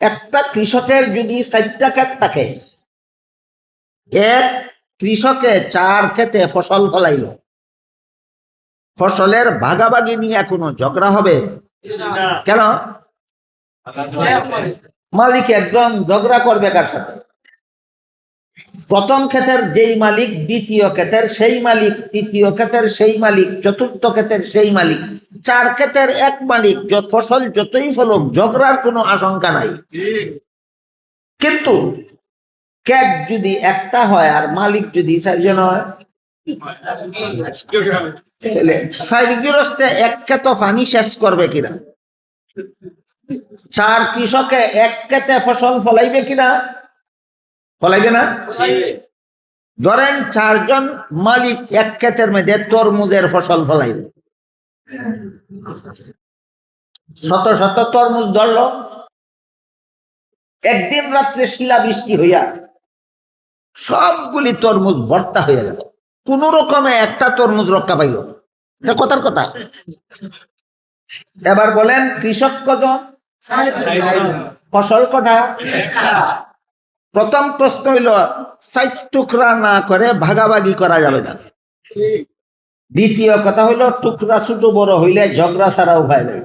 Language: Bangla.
একটা কৃষকের যদি 4টা ক্ষেত থাকে, এক কৃষকে 4 ক্ষেতে ফসল ফলাইল, ফসলের ভাগাভাগি নিয়ে কোনো ঝগড়া হবে? কেন? মালিক একজন, ঝগড়া করবে কার সাথে? প্রথম ক্ষেতের যেই মালিক, দ্বিতীয় ক্ষেতের সেই মালিক, তৃতীয় ক্ষেতের সেই মালিক, চতুর্থ ক্ষেতের সেই মালিক, 4 ক্ষেতের এক মালিক। ফসল যতই ফলুক, ঝগড়ার কোনো আশঙ্কা নাই। কিন্তু ক্ষেত যদি একটা হয় আর মালিক যদি 4 জন হয়, এক ক্ষেত পানি শেষ করবে কিনা? 4 কৃষকে এক ক্ষেতে ফসল ফলাইবে কিনা? ফলাইবে না? ধরেন 4 জন মালিক এক ক্ষেতের মধ্যে তরমুজের ফসল ফলাইবে, শত শত তরমুজ ধরলো। একদিন রাত্রে শিলা বৃষ্টি হইয়া সবগুলি তরমুজ ভর্তা হয়ে গেল, কোন রকমে একটা তরমুজ রক্ষা পাইল। এটা কথার কথা। এবার বলেন কৃষক কজন? ফসল কটা? প্রথম প্রশ্ন হইল 4 টুকরা না করে ভাগাভাগি করা যাবে না। দ্বিতীয় কথা হইল টুকরা ছোট বড় হইলে ঝগড়া ছাড়া উপায় নাই।